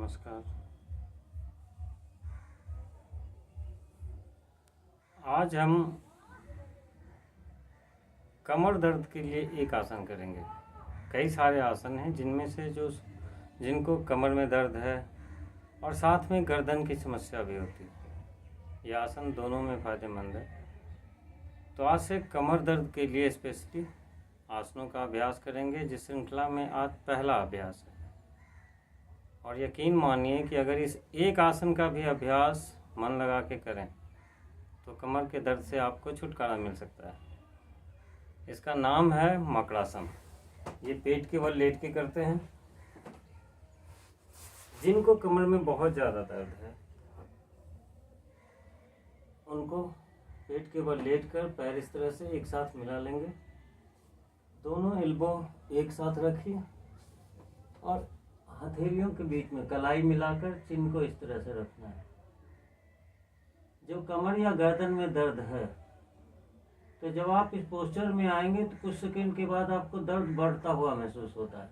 नमस्कार। आज हम कमर दर्द के लिए एक आसन करेंगे। कई सारे आसन हैं जिनमें से जिनको कमर में दर्द है और साथ में गर्दन की समस्या भी होती है। यह आसन दोनों में फ़ायदेमंद है। तो आज से कमर दर्द के लिए स्पेशली आसनों का अभ्यास करेंगे, जिस श्रृंखला में आज पहला अभ्यास है। और यकीन मानिए कि अगर इस एक आसन का भी अभ्यास मन लगा के करें तो कमर के दर्द से आपको छुटकारा मिल सकता है। इसका नाम है मकड़ासन। ये पेट के बल लेट के करते हैं। जिनको कमर में बहुत ज़्यादा दर्द है उनको पेट के बल लेट कर पैर इस तरह से एक साथ मिला लेंगे। दोनों एल्बो एक साथ रखिए और हथेलियों के बीच में कलाई मिलाकर चिन्ह को इस तरह से रखना है। जो कमर या गर्दन में दर्द है, तो जब आप इस पोस्चर में आएंगे तो कुछ सेकंड के बाद आपको दर्द बढ़ता हुआ महसूस होता है।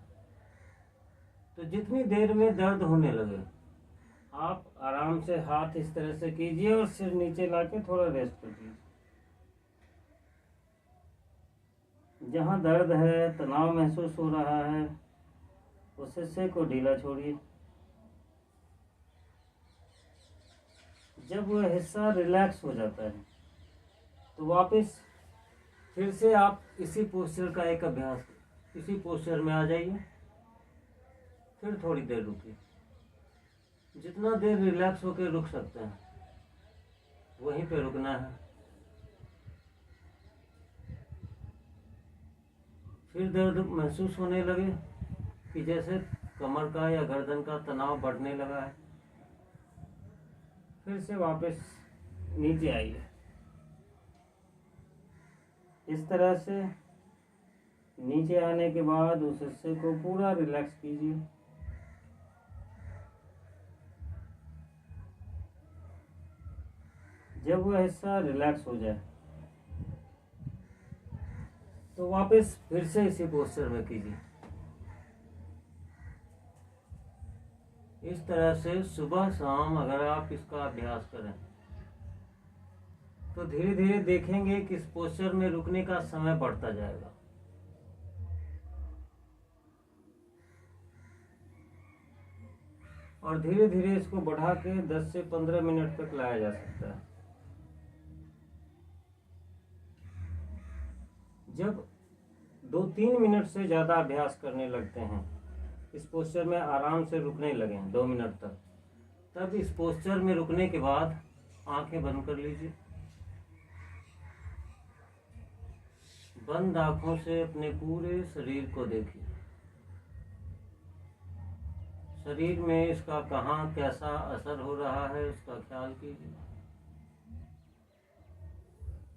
तो जितनी देर में दर्द होने लगे आप आराम से हाथ इस तरह से कीजिए और सिर नीचे लाके थोड़ा रेस्ट करिए। जहाँ दर्द है, तनाव महसूस हो रहा है, उस हिस्से को ढीला छोड़िए। जब वह हिस्सा रिलैक्स हो जाता है तो वापस फिर से आप इसी पोस्चर का एक अभ्यास, इसी पोस्चर में आ जाइए। फिर थोड़ी देर रुकिए। जितना देर रिलैक्स होकर रुक सकते हैं वहीं पे रुकना है। फिर दर्द महसूस होने लगे कि जैसे कमर का या गर्दन का तनाव बढ़ने लगा है, फिर से वापस नीचे आइए। इस तरह से नीचे आने के बाद उस हिस्से को पूरा रिलैक्स कीजिए। जब वह हिस्सा रिलैक्स हो जाए तो वापस फिर से इसी पोस्चर में कीजिए। इस तरह से सुबह शाम अगर आप इसका अभ्यास करें तो धीरे धीरे देखेंगे कि इस पोस्चर में रुकने का समय बढ़ता जाएगा। और धीरे धीरे इसको बढ़ा के 10 से 15 मिनट तक लाया जा सकता है। जब 2-3 मिनट से ज़्यादा अभ्यास करने लगते हैं, इस पोस्चर में आराम से रुकने लगे 2 मिनट तक, तब इस पोस्चर में रुकने के बाद आंखें बंद कर लीजिए। बंद आंखों से अपने पूरे शरीर को देखिए। शरीर में इसका कहाँ कैसा असर हो रहा है उसका ख्याल कीजिए।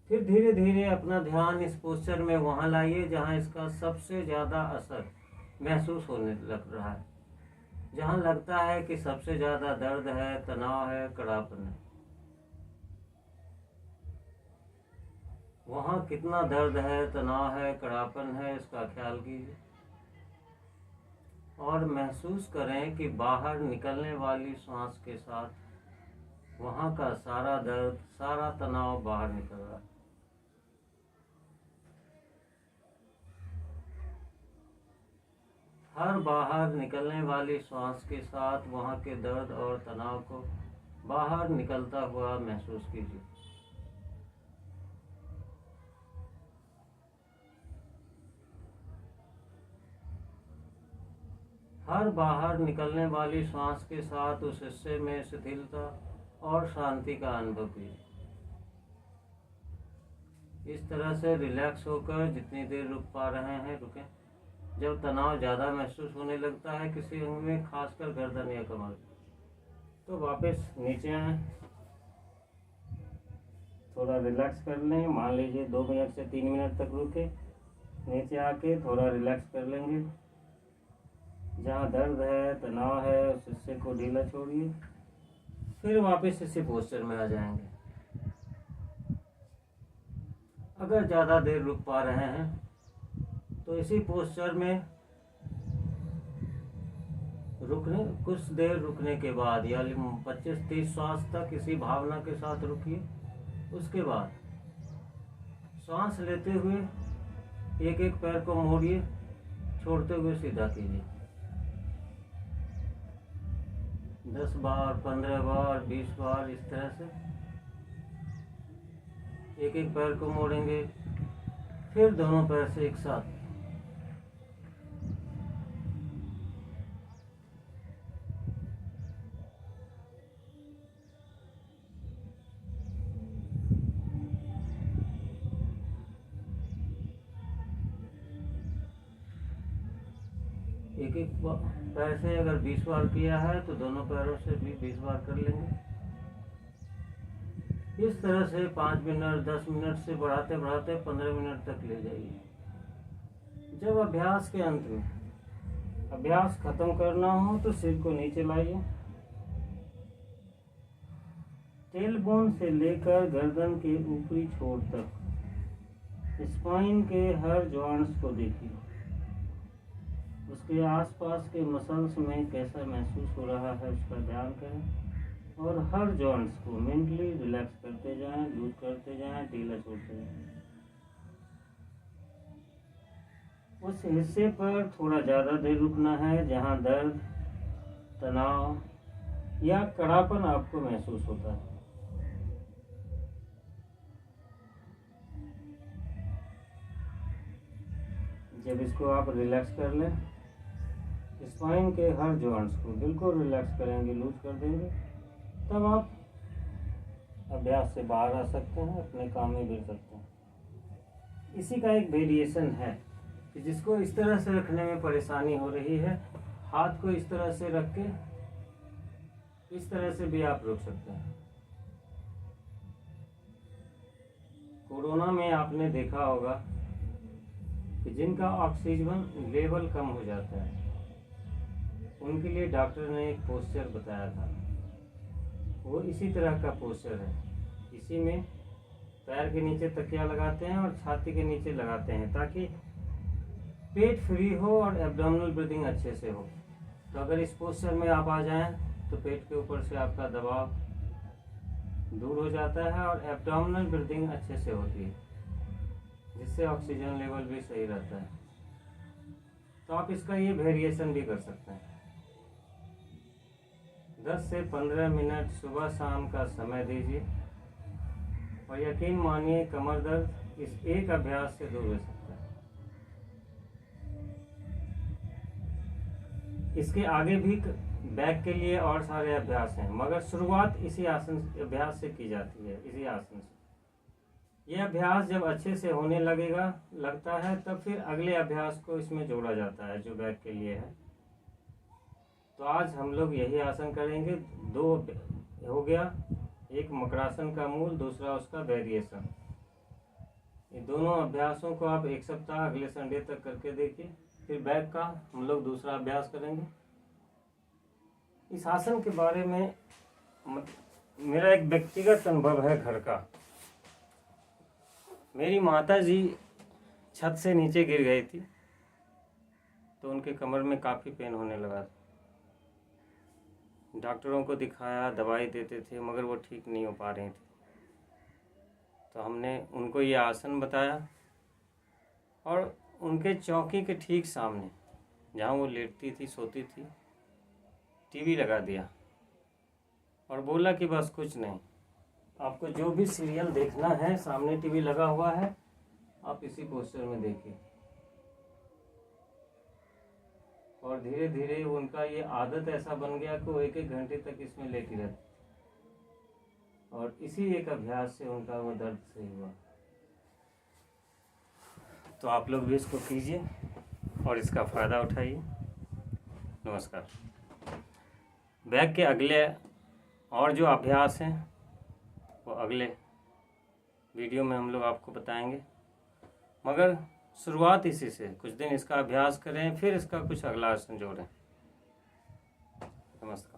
फिर धीरे धीरे अपना ध्यान इस पोस्चर में वहाँ लाइए जहाँ इसका सबसे ज़्यादा असर महसूस होने लग रहा है, जहाँ लगता है कि सबसे ज़्यादा दर्द है, तनाव है, कड़ापन है। वहाँ कितना दर्द है, तनाव है, कड़ापन है, इसका ख्याल कीजिए। और महसूस करें कि बाहर निकलने वाली सांस के साथ वहाँ का सारा दर्द, सारा तनाव बाहर निकल रहा है। हर बाहर निकलने वाली सांस के साथ वहाँ के दर्द और तनाव को बाहर निकलता हुआ महसूस कीजिए। हर बाहर निकलने वाली सांस के साथ उस हिस्से में शिथिलता और शांति का अनुभव कीजिए। इस तरह से रिलैक्स होकर जितनी देर रुक पा रहे हैं रुकें। जब तनाव ज़्यादा महसूस होने लगता है किसी अंग में, खासकर गर्दन या कमर, तो वापस नीचे आएं, थोड़ा रिलैक्स कर लें। मान लीजिए 2 मिनट से 3 मिनट तक रुके, नीचे आके थोड़ा रिलैक्स कर लेंगे। जहाँ दर्द है, तनाव है, उस हिस्से को ढीला छोड़िए। फिर वापस इसी पोस्चर में आ जाएंगे। अगर ज़्यादा देर रुक पा रहे हैं तो इसी पोस्चर में रुकने कुछ देर रुकने के बाद या 25-30 श्वास तक इसी भावना के साथ रुकिए। उसके बाद सांस लेते हुए एक एक पैर को मोड़िए, छोड़ते हुए सीधा कीजिए। 10 बार, 15 बार, 20 बार इस तरह से एक एक पैर को मोड़ेंगे, फिर दोनों पैर से एक साथ। एक एक पैर से अगर 20 बार किया है तो दोनों पैरों से भी 20 बार कर लेंगे। इस तरह से 5 मिनट 10 मिनट से बढ़ाते बढ़ाते 15 मिनट तक ले जाइए। जब अभ्यास के अंत में अभ्यास खत्म करना हो तो सिर को नीचे लाइए। टेलबोन से लेकर गर्दन के ऊपरी छोर तक स्पाइन के हर जॉइंट्स को देखिए। उसके आसपास के मसल्स में कैसा महसूस हो रहा है उसका ध्यान करें और हर जॉइंट्स को मेंटली रिलैक्स करते जाएं, लूज करते जाएं, ढीला छोड़ते जाएं। उस हिस्से पर थोड़ा ज़्यादा देर रुकना है जहां दर्द, तनाव या कड़ापन आपको महसूस होता है। जब इसको आप रिलैक्स कर लें, स्पाइन के हर जॉइंट्स को बिल्कुल रिलैक्स करेंगे, लूज कर देंगे, तब आप अभ्यास से बाहर आ सकते हैं, अपने काम में गिर सकते हैं। इसी का एक वेरिएशन है कि जिसको इस तरह से रखने में परेशानी हो रही है, हाथ को इस तरह से रख के इस तरह से भी आप रुक सकते हैं। कोरोना में आपने देखा होगा कि जिनका ऑक्सीजन लेवल कम हो जाता है उनके लिए डॉक्टर ने एक पोस्चर बताया था। वो इसी तरह का पोस्चर है। इसी में पैर के नीचे तकिया लगाते हैं और छाती के नीचे लगाते हैं ताकि पेट फ्री हो और एब्डोमिनल ब्रीदिंग अच्छे से हो। तो अगर इस पोस्चर में आप आ जाएं तो पेट के ऊपर से आपका दबाव दूर हो जाता है और एब्डोमिनल ब्रीदिंग अच्छे से होती है, जिससे ऑक्सीजन लेवल भी सही रहता है। तो आप इसका ये वेरिएशन भी कर सकते हैं। 10 से 15 मिनट सुबह शाम का समय दीजिए और यकीन मानिए कमर दर्द इस एक अभ्यास से दूर हो सकता है। इसके आगे भी बैक के लिए और सारे अभ्यास हैं, मगर शुरुआत इसी आसन अभ्यास से की जाती है, इसी आसन से। यह अभ्यास जब अच्छे से होने लगता है तब फिर अगले अभ्यास को इसमें जोड़ा जाता है जो बैक के लिए है। तो आज हम लोग यही आसन करेंगे। 2 हो गया, एक मकरासन का मूल, दूसरा उसका वेरिएशन। ये दोनों अभ्यासों को आप 1 सप्ताह अगले संडे तक करके देखिए। फिर बैक का हम लोग दूसरा अभ्यास करेंगे। इस आसन के बारे में मेरा एक व्यक्तिगत अनुभव है घर का। मेरी माता जी छत से नीचे गिर गई थी तो उनके कमर में काफ़ी पेन होने लगा था। डॉक्टरों को दिखाया, दवाई देते थे, मगर वो ठीक नहीं हो पा रही थी। तो हमने उनको ये आसन बताया और उनके चौकी के ठीक सामने जहाँ वो लेटती थी, सोती थी, टीवी लगा दिया और बोला कि बस कुछ नहीं, आपको जो भी सीरियल देखना है सामने टीवी लगा हुआ है, आप इसी पोस्टर में देखिए। और धीरे धीरे उनका ये आदत ऐसा बन गया कि वो 1-1 घंटे तक इसमें लेटी रहती और इसी एक अभ्यास से उनका वो दर्द सही हुआ। तो आप लोग भी इसको कीजिए और इसका फ़ायदा उठाइए। नमस्कार। बैक के अगले और जो अभ्यास हैं वो अगले वीडियो में हम लोग आपको बताएंगे, मगर शुरुआत इसी से। कुछ दिन इसका अभ्यास करें, फिर इसका कुछ अगला आसन जोड़ें। नमस्कार।